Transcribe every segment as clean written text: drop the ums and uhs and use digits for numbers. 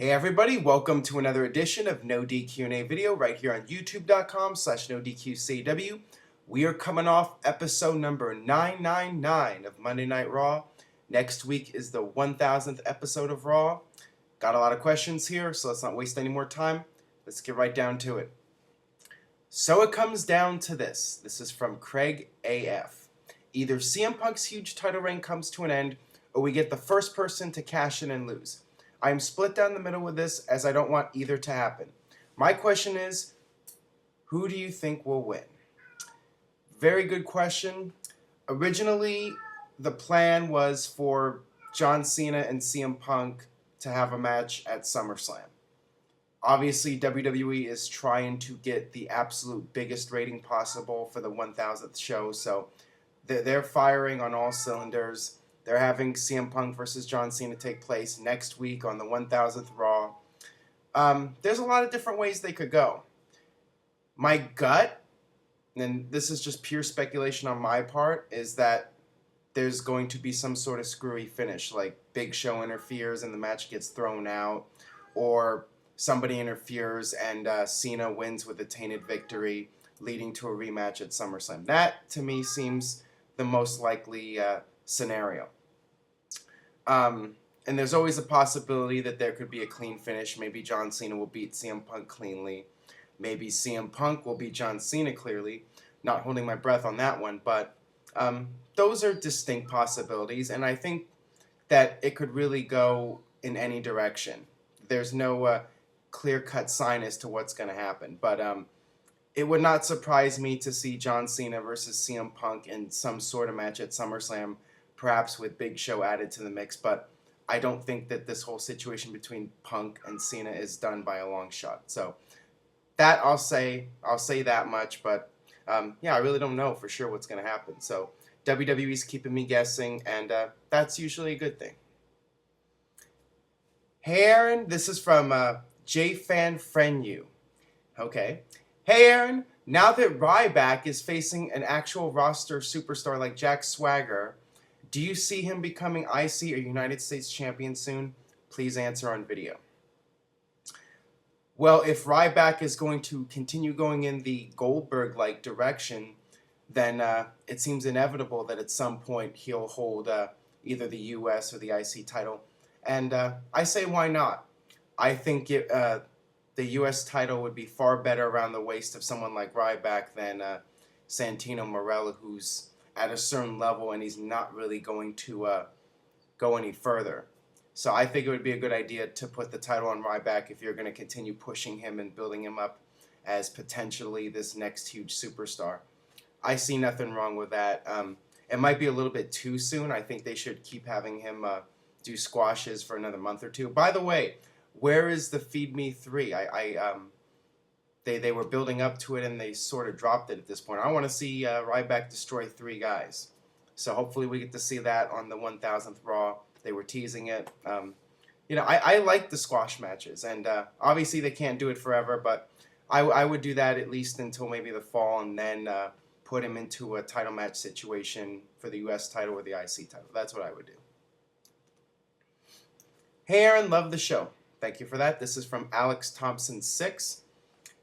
Hey everybody, welcome to another edition of NoDQ&A video right here on youtube.com/NoDQCW. We are coming off episode number 999 of Monday Night Raw. Next week is the 1000th episode of Raw. Got a lot of questions here, so let's not waste any more time. Let's get right down to it. So it comes down to this. This is from Craig AF. Either CM Punk's huge title reign comes to an end, or we get the first person to cash in and lose. I am split down the middle with this as I don't want either to happen. My question is, who do you think will win? Very good question. Originally, the plan was for John Cena and CM Punk to have a match at SummerSlam. Obviously, WWE is trying to get the absolute biggest rating possible for the 1000th show, so they're firing on all cylinders. They're having CM Punk versus John Cena take place next week on the 1000th Raw. There's a lot of different ways they could go. My gut, and this is just pure speculation on my part, is that there's going to be some sort of screwy finish, like Big Show interferes and the match gets thrown out, or somebody interferes and Cena wins with a tainted victory, leading to a rematch at SummerSlam. That, to me, seems the most likely scenario. And there's always a possibility that there could be a clean finish. Maybe John Cena will beat CM Punk cleanly. Maybe CM Punk will beat John Cena clearly. Not holding my breath on that one, but those are distinct possibilities, and I think that it could really go in any direction. There's no clear-cut sign as to what's going to happen, but it would not surprise me to see John Cena versus CM Punk in some sort of match at SummerSlam, perhaps with Big Show added to the mix, but I don't think that this whole situation between Punk and Cena is done by a long shot. So that I'll say that much, but yeah, I really don't know for sure what's going to happen. So WWE's keeping me guessing, and that's usually a good thing. Hey Aaron, this is from JFanFriendyou. Okay. Hey Aaron, now that Ryback is facing an actual roster superstar like Jack Swagger, do you see him becoming IC or United States champion soon? Please answer on video. Well, if Ryback is going to continue going in the Goldberg-like direction, then it seems inevitable that at some point he'll hold either the US or the IC title. And I say, why not? I think the US title would be far better around the waist of someone like Ryback than Santino Marella, who's at a certain level and he's not really going to go any further. So I think it would be a good idea to put the title on Ryback if you're going to continue pushing him and building him up as potentially this next huge superstar. I see nothing wrong with that. It might be a little bit too soon. I think they should keep having him do squashes for another month or two. By the way, where is the Feed Me 3? They were building up to it and they sort of dropped it at this point. I want to see Ryback destroy 3 guys. So hopefully we get to see that on the 1000th Raw. They were teasing it. I like the squash matches, and obviously they can't do it forever, but I would do that at least until maybe the fall, and then put him into a title match situation for the US title or the IC title. That's what I would do. Hey Aaron, love the show. Thank you for that. This is from Alex Thompson 6.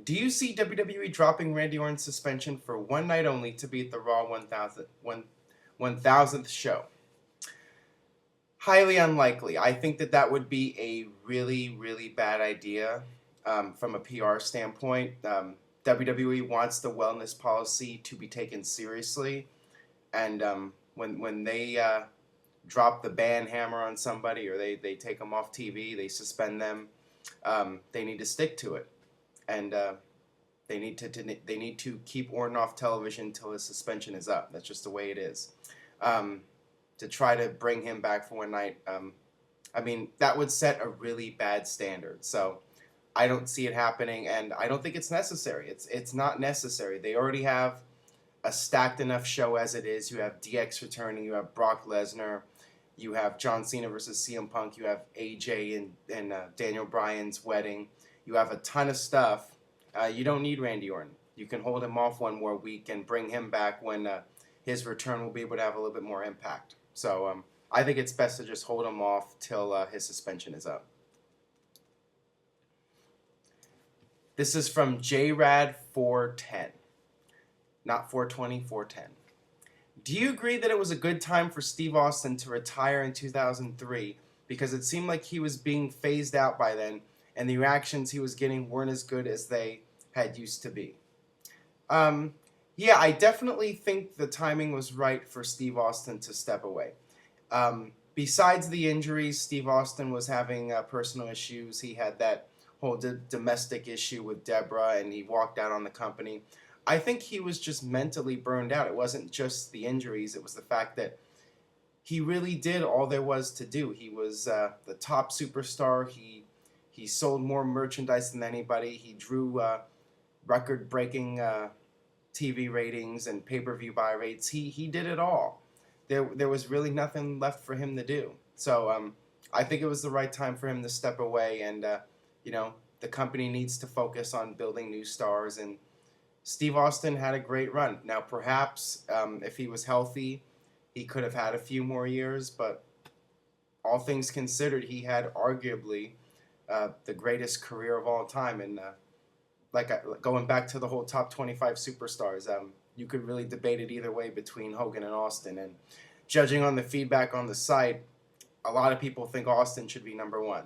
Do you see WWE dropping Randy Orton's suspension for one night only to beat the Raw 1000th show? Highly unlikely. I think that would be a really, really bad idea from a PR standpoint. WWE wants the wellness policy to be taken seriously, and when they drop the ban hammer on somebody or they take them off TV, they suspend them, they need to stick to it. And they need to keep Orton off television until his suspension is up. That's just the way it is. To try to bring him back for one night, I mean, that would set a really bad standard. So I don't see it happening, and I don't think it's necessary. It's not necessary. They already have a stacked enough show as it is. You have DX returning. You have Brock Lesnar. You have John Cena versus CM Punk. You have AJ and Daniel Bryan's wedding. You have a ton of stuff. You don't need Randy Orton. You can hold him off one more week and bring him back when his return will be able to have a little bit more impact. So I think it's best to just hold him off till his suspension is up. This is from JRAD410. Not 420, 410. Do you agree that it was a good time for Steve Austin to retire in 2003 because it seemed like he was being phased out by then and the reactions he was getting weren't as good as they had used to be? Yeah, I definitely think the timing was right for Steve Austin to step away. Besides the injuries, Steve Austin was having personal issues. He had that whole domestic issue with Deborah, and he walked out on the company. I think he was just mentally burned out. It wasn't just the injuries. It was the fact that he really did all there was to do. He was the top superstar. He sold more merchandise than anybody. He drew record-breaking TV ratings and pay-per-view buy rates. He did it all. There was really nothing left for him to do. So I think it was the right time for him to step away, and the company needs to focus on building new stars. And Steve Austin had a great run. Now, perhaps if he was healthy, he could have had a few more years, but all things considered, he had arguably the greatest career of all time. And going back to the whole top 25 superstars, you could really debate it either way between Hogan and Austin. And judging on the feedback on the site, a lot of people think Austin should be number one.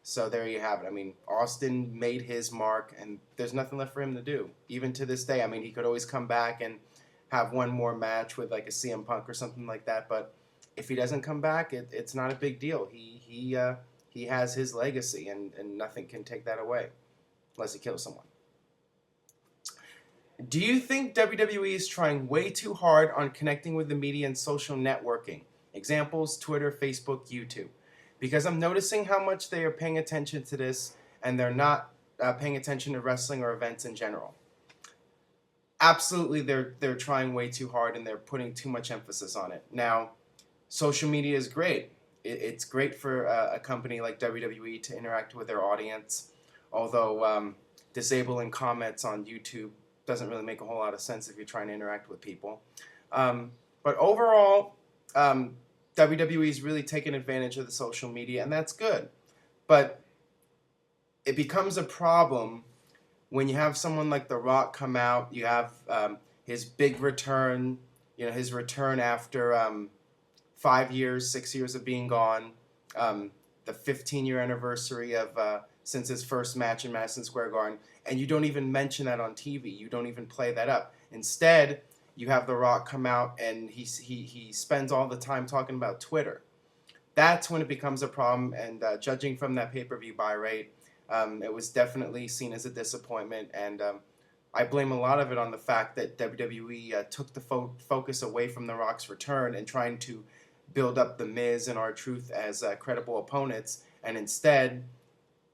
So there you have it. I mean, Austin made his mark, and there's nothing left for him to do. Even to this day, I mean, he could always come back and have one more match with like a CM Punk or something like that. But if he doesn't come back, it's not a big deal. He has his legacy, and nothing can take that away unless he kills someone. Do you think WWE is trying way too hard on connecting with the media and social networking? Examples, Twitter, Facebook, YouTube. Because I'm noticing how much they are paying attention to this, and they're not paying attention to wrestling or events in general. Absolutely, they're trying way too hard, and they're putting too much emphasis on it. Now, social media is great. It's great for a company like WWE to interact with their audience, although disabling comments on YouTube doesn't really make a whole lot of sense if you're trying to interact with people. But overall, WWE is really taking advantage of the social media, and that's good. But it becomes a problem when you have someone like The Rock come out. You have his big return, his return after 5 years, 6 years of being gone, the 15-year anniversary of since his first match in Madison Square Garden, and you don't even mention that on TV. You don't even play that up. Instead, you have The Rock come out and he spends all the time talking about Twitter. That's when it becomes a problem, and judging from that pay-per-view buy rate, it was definitely seen as a disappointment, and I blame a lot of it on the fact that WWE took the focus away from The Rock's return and trying to build up The Miz and R-Truth as credible opponents, and instead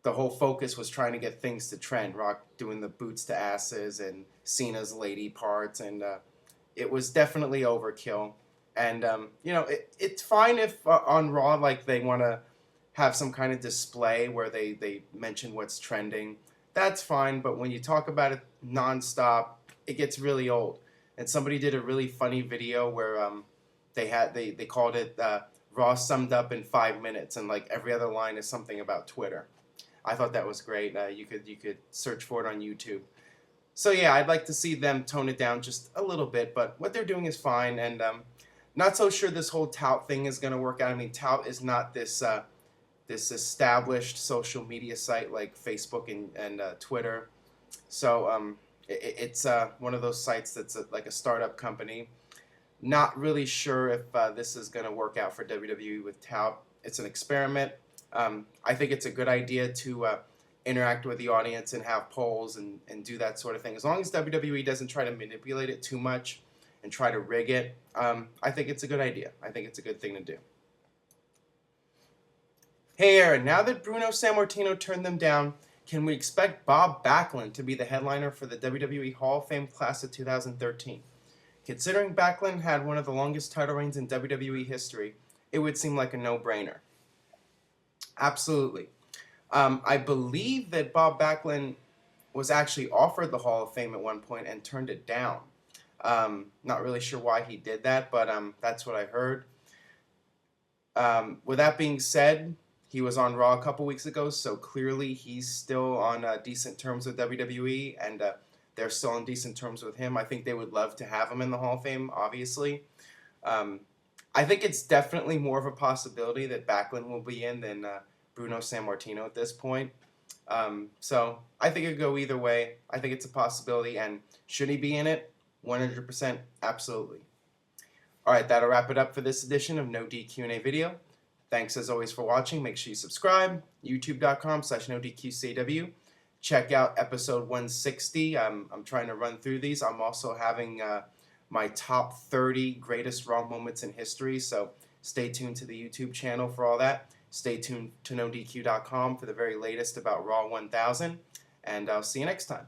the whole focus was trying to get things to trend. Rock doing the boots to asses and Cena's lady parts, and it was definitely overkill. And it's fine if on Raw like they want to have some kind of display where they mention what's trending. That's fine, but when you talk about it nonstop, it gets really old. And somebody did a really funny video where they called it Raw summed up in 5 minutes, and like every other line is something about Twitter. I thought that was great. You could search for it on YouTube. So yeah, I'd like to see them tone it down just a little bit, but what they're doing is fine, and not so sure this whole tout thing is going to work out. I mean, tout is not this this established social media site like Facebook and Twitter. So it's one of those sites that's like a startup company. Not really sure if this is going to work out for WWE with tout. It's an experiment. I think it's a good idea to interact with the audience and have polls and do that sort of thing. As long as WWE doesn't try to manipulate it too much and try to rig it, I think it's a good idea. I think it's a good thing to do. Hey Aaron, now that Bruno Sammartino turned them down, can we expect Bob Backlund to be the headliner for the WWE Hall of Fame class of 2013? Considering Backlund had one of the longest title reigns in WWE history, it would seem like a no-brainer. Absolutely. I believe that Bob Backlund was actually offered the Hall of Fame at one point and turned it down. Not really sure why he did that, but that's what I heard. With that being said, He was on Raw a couple weeks ago, so clearly he's still on decent terms with WWE, and they're still on decent terms with him. I think they would love to have him in the Hall of Fame, obviously. I think it's definitely more of a possibility that Backlund will be in than Bruno Sammartino at this point. So I think it could go either way. I think it's a possibility, and should he be in it? 100%, absolutely. All right, that'll wrap it up for this edition of No DQ&A video. Thanks as always for watching. Make sure you subscribe. YouTube.com/NoDQCAW. Check out episode 160. I'm trying to run through these. I'm also having my top 30 greatest Raw moments in history. So stay tuned to the YouTube channel for all that. Stay tuned to NoDQ.com for the very latest about Raw 1000. And I'll see you next time.